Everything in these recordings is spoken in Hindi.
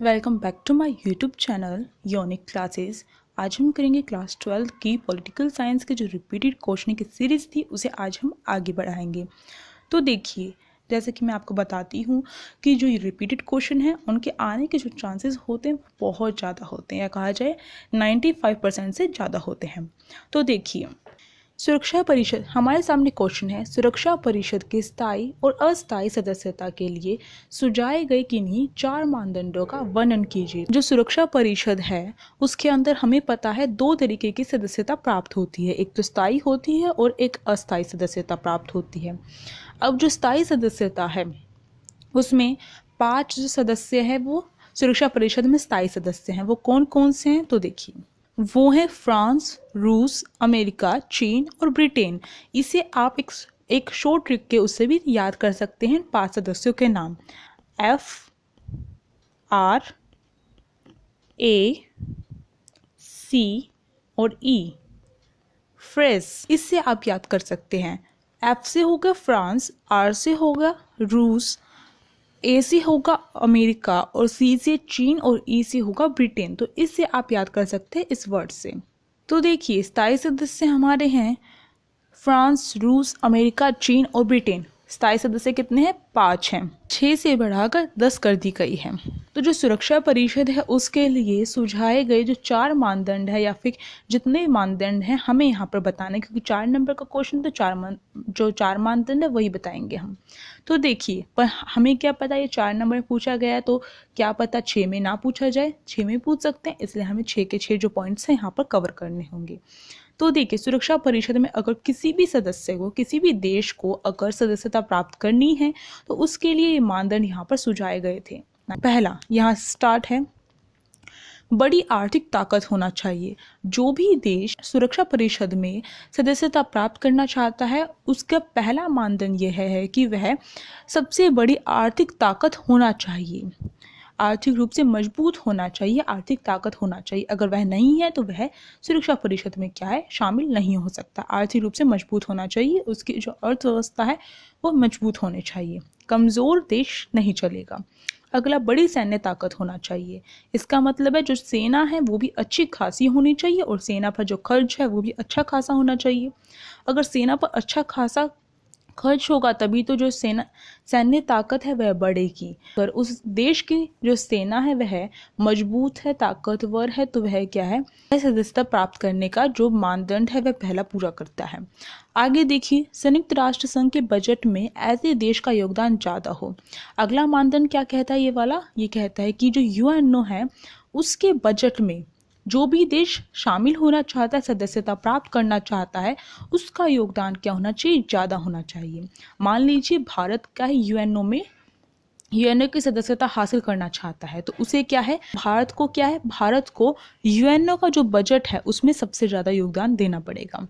Welcome back to my YouTube channel unique classes. आज हम करेंगे क्लास 12 की पॉलिटिकल साइंस के जो रिपीटेड क्वेश्चन की सीरीज़ थी उसे आज हम आगे बढ़ाएंगे। तो देखिए, जैसे कि मैं आपको बताती हूँ कि जो ये रिपीटेड क्वेश्चन है उनके आने के जो चांसेस होते हैं बहुत ज़्यादा होते हैं, या कहा जाए 95% से ज़्यादा होते हैं। तो देखिए, सुरक्षा परिषद हमारे सामने क्वेश्चन है। सुरक्षा परिषद के स्थायी और अस्थायी सदस्यता के लिए सुझाए गए किन्हीं 4 मानदंडों का वर्णन कीजिए। जो सुरक्षा परिषद है उसके अंदर हमें पता है 2 तरीके की सदस्यता प्राप्त होती है, एक तो स्थायी होती है और एक अस्थायी सदस्यता प्राप्त होती है। अब जो स्थायी सदस्यता है उसमें 5 जो सदस्य हैं वो सुरक्षा परिषद में स्थायी सदस्य हैं। वो कौन कौन से हैं? तो देखिए, वो है फ्रांस, रूस, अमेरिका, चीन और ब्रिटेन। इसे आप एक शॉर्ट ट्रिक के उससे भी याद कर सकते हैं 5 सदस्यों के नाम, एफ, आर, ए, सी और ई। फ्रेस, इससे आप याद कर सकते हैं। एफ से होगा फ्रांस, आर से होगा रूस, ए से होगा अमेरिका और सी से चीन और ई से होगा ब्रिटेन। तो इससे आप याद कर सकते हैं इस वर्ड से। तो देखिए, स्थायी सदस्य हमारे हैं फ्रांस, रूस, अमेरिका, चीन और ब्रिटेन। स्थायी सदस्य कितने हैं? 5 हैं। 6 से बढ़ाकर 10 कर दी गई है। तो जो सुरक्षा परिषद है उसके लिए सुझाए गए जो 4 मानदंड है या फिर जितने मानदंड हैं हमें यहाँ पर बताने, क्योंकि 4 नंबर का क्वेश्चन तो जो 4 मानदंड है वही बताएंगे हम। तो देखिए, पर हमें क्या पता ये 4 नंबर में पूछा गया है, तो क्या पता 6 में ना पूछा जाए, 6 में पूछ सकते हैं, इसलिए हमें 6 के 6 जो पॉइंट्स हैं यहाँ पर कवर करने होंगे। तो देखिए, सुरक्षा परिषद में अगर किसी भी सदस्य को, किसी भी देश को अगर सदस्यता प्राप्त करनी है तो उसके लिए ये मानदंड यहाँ पर सुझाए गए थे। पहला यहाँ स्टार्ट है, बड़ी आर्थिक ताकत होना चाहिए। जो भी देश सुरक्षा परिषद में सदस्यता प्राप्त करना चाहता है उसका पहला मानदंड यह है कि वह सबसे बड़ी आर्थिक ताकत होना चाहिए, आर्थिक रूप से मजबूत होना चाहिए, आर्थिक ताकत होना चाहिए। अगर वह नहीं है तो वह सुरक्षा परिषद में क्या है, शामिल नहीं हो सकता। आर्थिक रूप से मजबूत होना चाहिए, उसकी जो अर्थव्यवस्था है वो मजबूत होनी चाहिए, कमज़ोर देश नहीं चलेगा। अगला, बड़ी सैन्य ताकत होना चाहिए। इसका मतलब है जो सेना है वो भी अच्छी खासी होनी चाहिए और सेना पर जो खर्च है वो भी अच्छा खासा होना चाहिए। अगर सेना पर अच्छा खासा खर्च होगा तभी तो जो सैन्य ताकत है वह बढ़ेगी। अगर उस देश की जो सेना है वह मजबूत है, ताकतवर है, तो वह क्या है, सदस्यता प्राप्त करने का जो मानदंड है वह पहला पूरा करता है। आगे देखिए, संयुक्त राष्ट्र संघ के बजट में ऐसे देश का योगदान ज़्यादा हो। अगला मानदंड क्या कहता है ये वाला? ये कहता है कि जो यूएनओ है उसके बजट में जो भी देश शामिल होना चाहता है, सदस्यता प्राप्त करना चाहता है, उसका योगदान क्या होना चाहिए? ज़्यादा होना चाहिए। मान लीजिए भारत का ही यूएनओ की सदस्यता हासिल करना चाहता है तो उसे क्या है, भारत को यूएनओ का जो बजट है उसमें सबसे ज़्यादा योगदान देना पड़ेगा।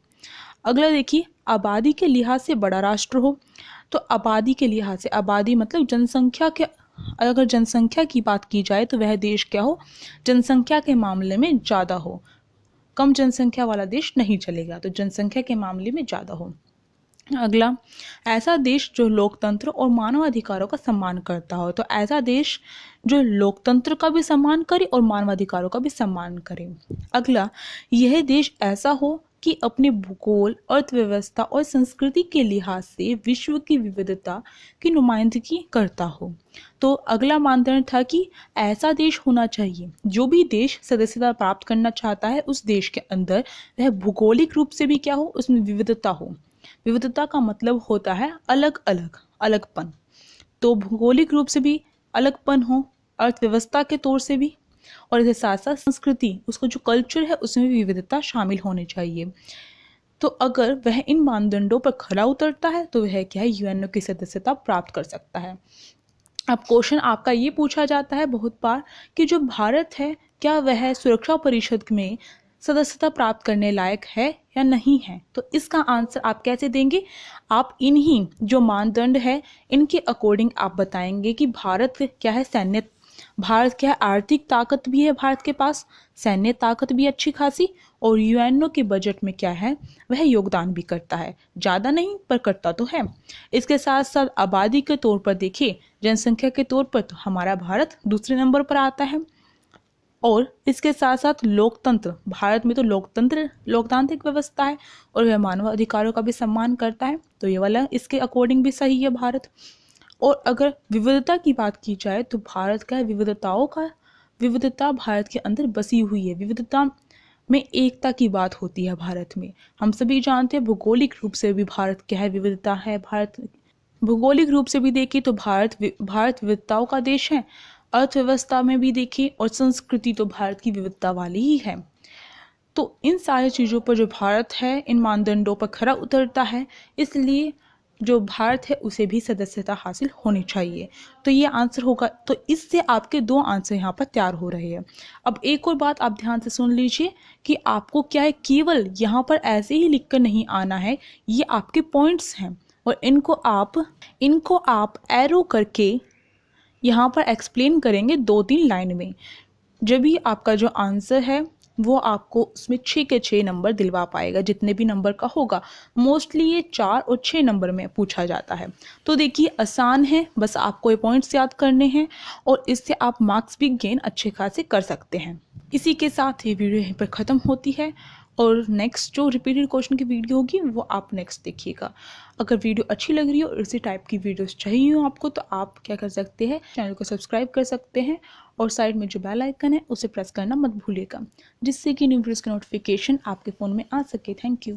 अगला देखिए, आबादी के लिहाज से बड़ा राष्ट्र हो। तो आबादी के लिहाज से, आबादी मतलब जनसंख्या के, अगर जनसंख्या की बात की जाए तो वह देश क्या हो, जनसंख्या के मामले में ज़्यादा हो। कम जनसंख्या वाला देश नहीं चलेगा, तो जनसंख्या के मामले में ज़्यादा हो। अगला, ऐसा देश जो लोकतंत्र और मानवाधिकारों का सम्मान करता हो। तो ऐसा देश जो लोकतंत्र का भी सम्मान करे और मानवाधिकारों का भी सम्मान करे। अगला, यह देश ऐसा हो कि अपने भूगोल, अर्थव्यवस्था और संस्कृति के लिहाज से विश्व की विविधता की नुमाइंदगी करता हो। तो अगला मानदंड था कि ऐसा देश होना चाहिए, जो भी देश सदस्यता प्राप्त करना चाहता है उस देश के अंदर वह भूगोलिक रूप से भी क्या हो, उसमें विविधता हो। विविधता का मतलब होता है अलग अलग, अलगपन। तो भौगोलिक रूप से भी अलगपन हो, अर्थव्यवस्था के तौर से भी, और इसके साथ साथ संस्कृति, उसका जो कल्चर है उसमें भी विविधता शामिल होनी चाहिए। तो अगर वह इन मानदंडों पर खरा उतरता है तो वह क्या है, यूएनओ की सदस्यता प्राप्त कर सकता है। अब क्वेश्चन आपका ये पूछा जाता है बहुत बार कि जो भारत है क्या वह सुरक्षा परिषद में सदस्यता प्राप्त करने लायक है या नहीं है? तो इसका आंसर आप कैसे देंगे? आप इन्हीं जो मानदंड है इनके अकॉर्डिंग आप बताएंगे कि भारत क्या है, भारत क्या है, आर्थिक ताकत भी है भारत के पास, सैन्य ताकत भी अच्छी खासी, और यूएनओ के बजट में क्या है, वह योगदान भी करता है, ज़्यादा नहीं पर करता तो है। इसके साथ साथ आबादी के तौर पर देखें, जनसंख्या के तौर पर तो हमारा भारत दूसरे नंबर पर आता है। और इसके साथ साथ लोकतंत्र, भारत में तो लोकतांत्रिक व्यवस्था है और वह मानव अधिकारों का भी सम्मान करता है, तो ये वाला इसके अकॉर्डिंग भी सही है भारत। और अगर विविधता की बात की जाए तो भारत का विविधता भारत के अंदर बसी हुई है। विविधता में एकता की बात होती है भारत में। हम सभी जानते हैं भौगोलिक रूप से भी भारत क्या है, विविधता है। भारत भौगोलिक रूप से भी देखें तो भारत विविधताओं का देश है। अर्थव्यवस्था में भी देखें और संस्कृति तो भारत की विविधता वाली ही है। तो इन सारी चीज़ों पर जो भारत है, इन मानदंडों पर खरा उतरता है, इसलिए जो भारत है उसे भी सदस्यता हासिल होनी चाहिए। तो ये आंसर होगा। तो इससे आपके 2 आंसर यहाँ पर तैयार हो रहे हैं। अब एक और बात आप ध्यान से सुन लीजिए कि आपको क्या है, केवल यहाँ पर ऐसे ही लिख कर नहीं आना है, ये आपके पॉइंट्स हैं और इनको आप एरो करके यहाँ पर एक्सप्लेन करेंगे 2-3 लाइन में। जब भी आपका जो आंसर है वो आपको उसमें 6 के 6 नंबर दिलवा पाएगा, जितने भी नंबर का होगा। मोस्टली ये 4 और 6 नंबर में पूछा जाता है। तो देखिए आसान है, बस आपको ये पॉइंट्स याद करने हैं और इससे आप मार्क्स भी गेन अच्छे खासे कर सकते हैं। इसी के साथ ये वीडियो यहीं पर ख़त्म होती है और नेक्स्ट जो रिपीटेड क्वेश्चन की वीडियो होगी वो आप नेक्स्ट देखिएगा। अगर वीडियो अच्छी लग रही हो और इसी टाइप की वीडियोस चाहिए हो आपको, तो आप क्या कर सकते हैं, चैनल को सब्सक्राइब कर सकते हैं और साइड में जो बेल आइकन है उसे प्रेस करना मत भूलिएगा, जिससे कि न्यू वीडियोस की नोटिफिकेशन आपके फ़ोन में आ सके। Thank you.